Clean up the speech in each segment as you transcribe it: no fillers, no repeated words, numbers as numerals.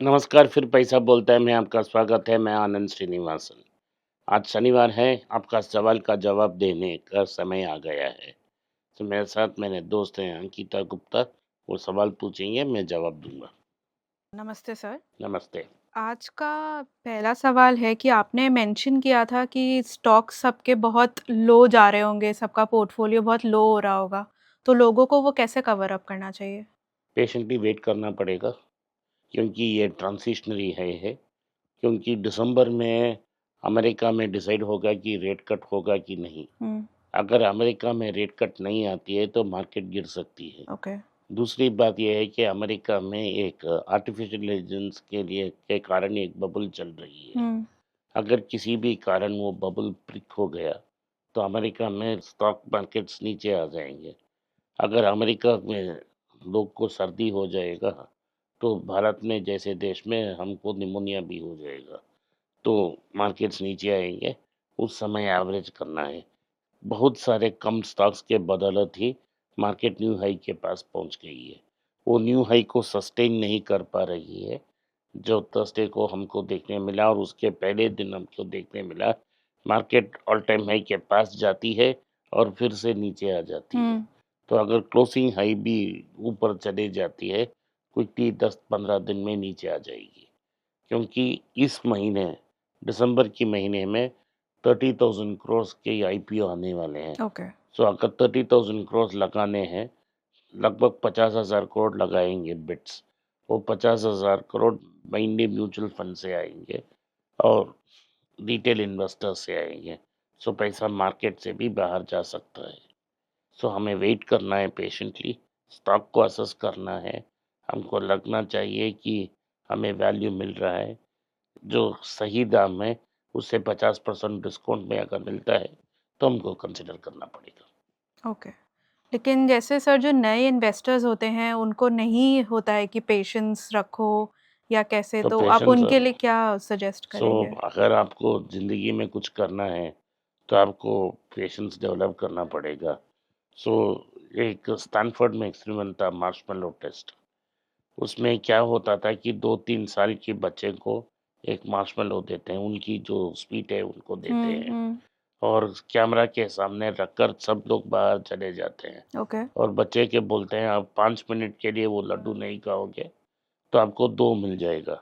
नमस्कार, फिर पैसा बोलता है में आपका स्वागत है, मैं आनंद श्रीनिवासन। आज शनिवार है, आपका सवाल का जवाब देने का समय आ गया है। तो मेरे साथ मेरे दोस्त हैं अंकिता गुप्ता, वो सवाल पूछेंगे, मैं जवाब दूँगा। नमस्ते सर। नमस्ते। आज का पहला सवाल है कि आपने मेंशन किया था कि स्टॉक सबके बहुत लो जा रहे होंगे, सबका पोर्टफोलियो बहुत लो हो रहा होगा, तो लोगों को वो कैसे कवर अप करना चाहिए? पेशेंटली वेट करना पड़ेगा क्योंकि ये ट्रांजिशनरी है, क्योंकि दिसंबर में अमेरिका में डिसाइड होगा कि रेट कट होगा कि नहीं। हुँ, अगर अमेरिका में रेट कट नहीं आती है, तो मार्केट गिर सकती है। ओके। दूसरी बात ये है कि अमेरिका में एक आर्टिफिशियल इंटेलिजेंस के कारण एक बबल चल रही है। हुँ, अगर किसी भी कारण वो बबल ब्रेक हो गया, तो अमेरिका में स्टॉक मार्केट्स नीचे आ जाएँगे। अगर अमेरिका में लोग को सर्दी हो जाएगा, तो भारत में जैसे देश में हमको निमोनिया भी हो जाएगा, तो मार्केट्स नीचे आएँगे। उस समय एवरेज करना है। बहुत सारे कम स्टॉक्स के बदौलत ही मार्केट न्यू हाई के पास पहुंच गई है। वो न्यू हाई को सस्टेन नहीं कर पा रही है, जो थर्सडे को हमको देखने मिला और उसके पहले दिन हमको देखने मिला। मार्केट ऑल टाइम हाई के पास जाती है और फिर से नीचे आ जाती है। हुँ, तो अगर क्लोजिंग हाई भी ऊपर चली जाती है, क्विकली 10-15 दिन में नीचे आ जाएगी, क्योंकि इस महीने दिसंबर के महीने में 30,000 करोड़ के आईपीओ आने वाले हैं। ओके। सो अगर 30,000 करोड़ लगाने हैं, लगभग 50,000 करोड़ लगाएंगे बिट्स। वो 50,000 करोड़ मेनली म्यूचुअल फंड से आएंगे और रिटेल इन्वेस्टर से आएंगे। सो पैसा मार्केट से भी बाहर जा सकता है। सो हमें वेट करना है पेशेंटली, स्टॉक को असेस करना है। हमको लगना चाहिए कि हमें वैल्यू मिल रहा है, जो सही दाम है उससे 50% डिस्काउंट में अगर मिलता है, तो हमको कंसिडर करना पड़ेगा। ओके। लेकिन जैसे सर जो नए इन्वेस्टर्स होते हैं, उनको नहीं होता है कि पेशेंस रखो या कैसे, तो तो आप पेशेंस, उनके लिए क्या सजेस्ट सो करेंगे? अगर आपको ज़िंदगी में कुछ करना है, तो आपको पेशेंस डेवलप करना पड़ेगा। सो एक स्टैनफोर्ड में एक्सपेरिमेंट था, मार्शमैलो टेस्ट। उसमें क्या होता था कि 2-3 साल के बच्चे को एक मार्शमैलो देते हैं, उनकी जो स्वीट है उनको देते हुँ, हैं हुँ, और कैमरा के सामने रखकर सब लोग बाहर चले जाते हैं ओके। और बच्चे के बोलते हैं, आप 5 मिनट के लिए वो लड्डू नहीं खाओगे, तो आपको 2 मिल जाएगा।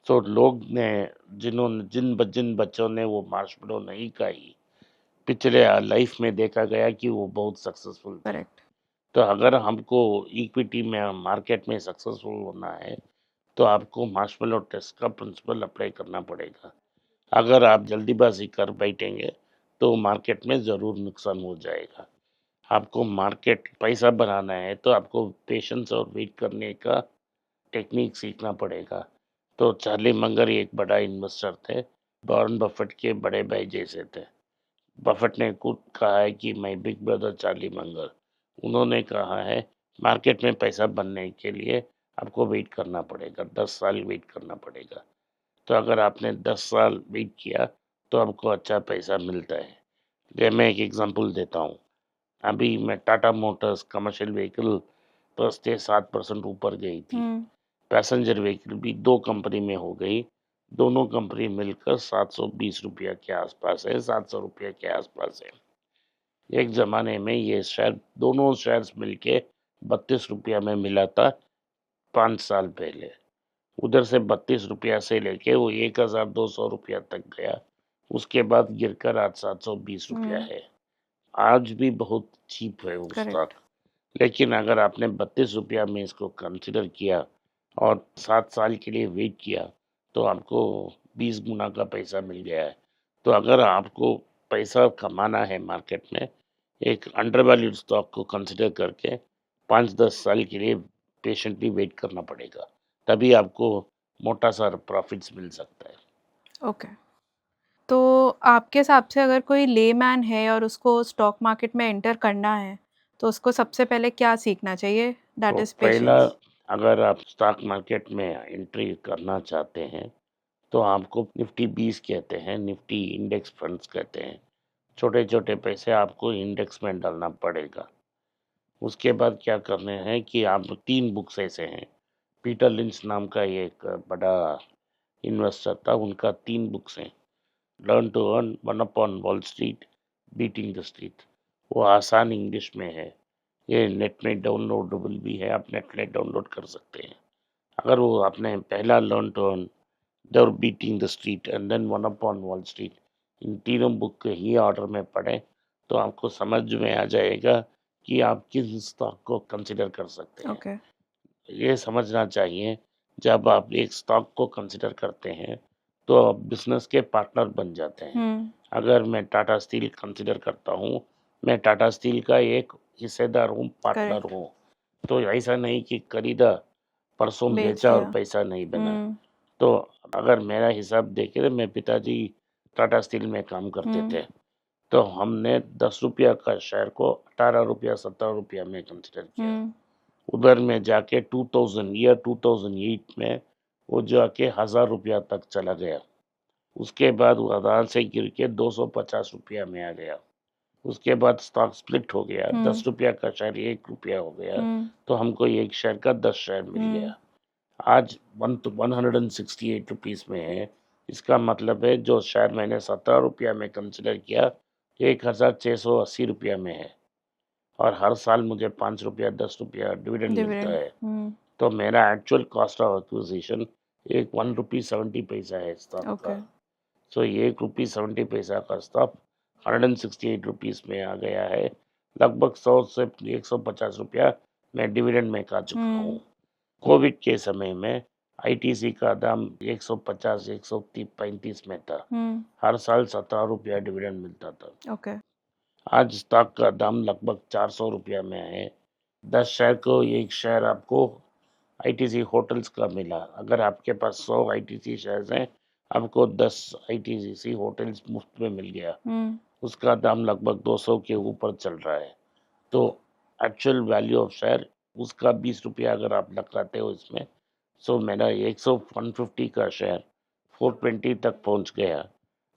तो लोग ने जिन बच्चों ने वो मार्शमेलो नहीं खाई, पिछले लाइफ में देखा गया कि वो बहुत सक्सेसफुल थे। करेक्ट। तो अगर हमको इक्विटी में मार्केट में सक्सेसफुल होना है, तो आपको मार्शमेलो टेस्ट का प्रिंसिपल अप्लाई करना पड़ेगा। अगर आप जल्दीबाजी कर बैठेंगे, तो मार्केट में ज़रूर नुकसान हो जाएगा। आपको मार्केट पैसा बनाना है, तो आपको पेशेंस और वेट करने का टेक्निक सीखना पड़ेगा। तो चार्ली मंगर एक बड़ा इन्वेस्टर थे, वॉरेन बफेट के बड़े भाई जैसे थे। बफेट ने खुद कहा है कि मैं बिग ब्रदर चार्ली मंगर। उन्होंने कहा है, मार्केट में पैसा बनने के लिए आपको वेट करना पड़ेगा, 10 साल वेट करना पड़ेगा। तो अगर आपने 10 साल वेट किया, तो आपको अच्छा पैसा मिलता है। ये मैं एक एग्जांपल देता हूँ। अभी मैं टाटा मोटर्स कमर्शियल व्हीकल बस से 7% ऊपर गई थी। हुँ, पैसेंजर व्हीकल भी 2 कंपनी में हो गई। दोनों कंपनी मिलकर 720 रुपया के आसपास है, 700 रुपया के आसपास है। एक ज़माने में ये शेयर, दोनों शेयर्स मिलके 32 रुपया में मिला था 5 साल पहले। उधर से 32 रुपया से लेके वो 1,200 रुपया तक गया। उसके बाद गिरकर आज 720 रुपया हुँ, है। आज भी बहुत चीप है वो स्टॉक। करेक्ट। लेकिन अगर आपने 32 रुपया में इसको कंसिडर किया और 7 साल के लिए वेट किया, तो आपको 20 गुना का पैसा मिल गया है। तो अगर आपको पैसा कमाना है मार्केट में, एक अंडर वैल्यूड स्टॉक को कंसिडर करके 5-10 साल के लिए पेशेंटली वेट करना पड़ेगा। तभी आपको मोटा सा प्रॉफिट्स मिल सकता है। ओके। तो आपके हिसाब से अगर कोई लेमैन है और उसको स्टॉक मार्केट में एंटर करना है, तो उसको सबसे पहले क्या सीखना चाहिए? दैट तो इज़ पहला, पेशेंस। अगर आप स्टॉक मार्केट में एंट्री करना चाहते हैं, तो आपको निफ्टी 20 कहते हैं, निफ्टी इंडेक्स फंड्स कहते हैं। छोटे-छोटे पैसे आपको इंडेक्स में डालना पड़ेगा। उसके बाद क्या करने हैं कि आप 3 बुक्स ऐसे हैं, पीटर लिंच नाम का एक बड़ा इन्वेस्टर था, उनका 3 बुक्स हैं, learn to earn, one upon wall Street, beating the street. वो आसान इंग्लिश में है, ये नेट में डाउनलोडेबल भी है, आप नेट में डाउनलोड कर सकते हैं। अगर वो आपने पहला learn to earn, the beating the street and then one upon wall street, इन तीनों बुक के ही ऑर्डर में पढ़ें तो आपको समझ में आ जाएगा कि आप किस स्टॉक को कंसिडर कर सकते हैं। ओके। ये समझना चाहिए, जब आप एक स्टॉक को कंसिडर करते हैं तो आप बिजनेस के पार्टनर बन जाते हैं। हुँ, अगर मैं टाटा स्टील कंसिडर करता हूँ, मैं टाटा स्टील का एक हिस्सेदार हूँ, पार्टनर करेक्ट। हूँ। तो ऐसा नहीं कि खरीदा, परसों बेच बेचा और दिया। पैसा नहीं बना। हुँ, तो अगर मेरा हिसाब देखें तो मेरे पिताजी टाटा स्टील में काम करते हुँ, थे, तो हमने 10 रुपया का शेयर को 18 रुपया 17 रुपया में कंसिडर किया। हुँ, उधर में जाके 2008 में वो जाके 1000 रुपया तक चला गया। उसके बाद वो आधार से गिर के 250 रुपया में आ गया। उसके बाद स्टॉक स्प्लिट हो गया, 10 हुँ, रुपया का शेयर 1 रुपया हो गया, हुँ, तो हमको एक शेयर का 10 शेयर मिल हुँ, गया। आज 168 रुपीस में है। इसका मतलब है जो शेयर मैंने 17 रुपया में कंसिडर किया, 1680 रुपया में है, और हर साल मुझे 5 रुपया 10 रुपया डिविडेंड मिलता डिविडेंड। है। हुँ, तो मेरा एक्चुअल कॉस्ट ऑफ एक्विजिशन एक 1 रुपी 70 पैसा है स्टॉक ओके। का। सो 1 रुपी 70 पैसा का स्टॉक 168 रुपीस में आ गया है। लगभग 100 से 150 रुपया मैं डिविडेंड में खा चुका हूँ। हुँ, कोविड के समय में आईटीसी का दाम 150 135 में था। हुँ, हर साल 17 रुपया डिविडेंड मिलता था। ओके। आज स्टॉक का दाम लगभग 400 रुपया में है। 10 शेयर को एक शेयर आपको आईटीसी होटल्स का मिला। अगर आपके पास 100 आईटीसी शेयर्स हैं, आपको 10 आईटीसी होटल्स मुफ्त में मिल गया। हुँ, उसका दाम लगभग 200 के ऊपर चल रहा है। तो एक्चुअल वैल्यू ऑफ शेयर उसका 20 रुपया अगर आप लगाते हो इसमें, सो मेरा 150 का शेयर 420 तक पहुंच गया,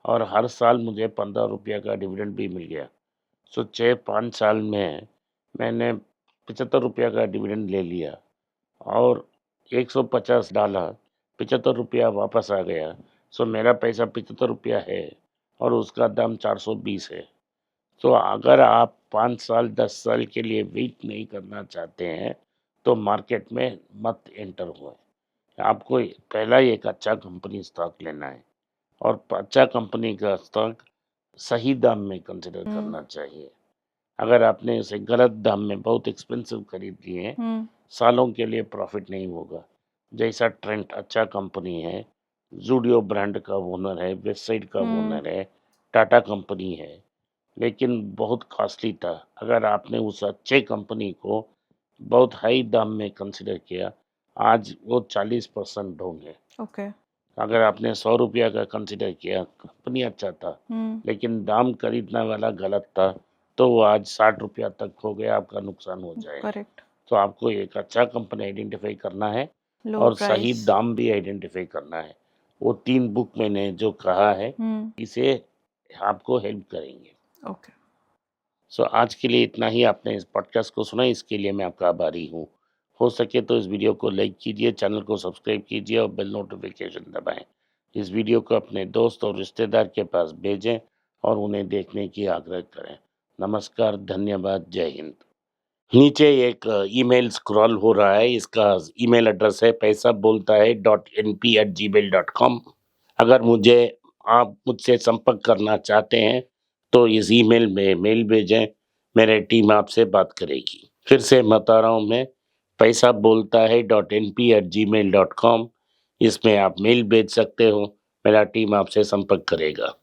और हर साल मुझे 15 रुपया का डिविडेंड भी मिल गया। सो 6-5 साल में मैंने 75 रुपया का डिविडेंड ले लिया, और 150 डाला, 75 रुपया वापस आ गया। सो मेरा पैसा 75 रुपया है, और उसका दाम 420 है। तो अगर आप 5 साल 10 साल के लिए वेट नहीं करना चाहते हैं, तो मार्केट में मत एंटर हुए। आपको पहला एक अच्छा कंपनी स्टॉक लेना है, और अच्छा कंपनी का स्टॉक सही दाम में कंसिडर हुँ, करना चाहिए। अगर आपने उसे गलत दाम में बहुत एक्सपेंसिव खरीद लिए हैं, हुँ, सालों के लिए प्रॉफिट नहीं होगा। जैसा ट्रेंड अच्छा कंपनी है, जूडियो ब्रांड का ओनर है, वेबसाइट का हुँ, ओनर है, टाटा कंपनी है, लेकिन बहुत कॉस्टली था। अगर आपने उस अच्छे कंपनी को बहुत हाई दाम में कंसिडर किया, आज वो 40% डाउन है। ओके। अगर आपने 100 रुपया का कंसिडर किया, कंपनी अच्छा था, हुँ, लेकिन दाम खरीदने वाला गलत था, तो वो आज 60 रुपया तक हो गया, आपका नुकसान हो जाएगा। करेक्ट। तो आपको एक अच्छा कंपनी आइडेंटिफाई करना है, लो और सही प्राइस। दाम भी आइडेंटिफाई करना है। वो 3 बुक मैंने जो कहा है, हुँ, इसे आपको हेल्प करेंगे। ओके। सो आज के लिए इतना ही। आपने इस पॉडकास्ट को सुना, इसके लिए मैं आपका आभारी हूँ। हो सके तो इस वीडियो को लाइक कीजिए, चैनल को सब्सक्राइब कीजिए और बेल नोटिफिकेशन दबाएं। इस वीडियो को अपने दोस्त और रिश्तेदार के पास भेजें और उन्हें देखने की आग्रह करें। नमस्कार, धन्यवाद, जय हिंद। नीचे एक ईमेल स्क्रॉल हो रहा है, इसका ईमेल एड्रेस है पैसा बोलता है .np@gmail.com। अगर आप मुझसे संपर्क करना चाहते हैं, तो इस ईमेल में मेल भेजें, मेरी टीम आपसे बात करेगी। फिर से बता रहा हूँ मैं, पैसा बोलता है .np@gmail.com। इसमें आप मेल भेज सकते हो, मेरा टीम आपसे संपर्क करेगा।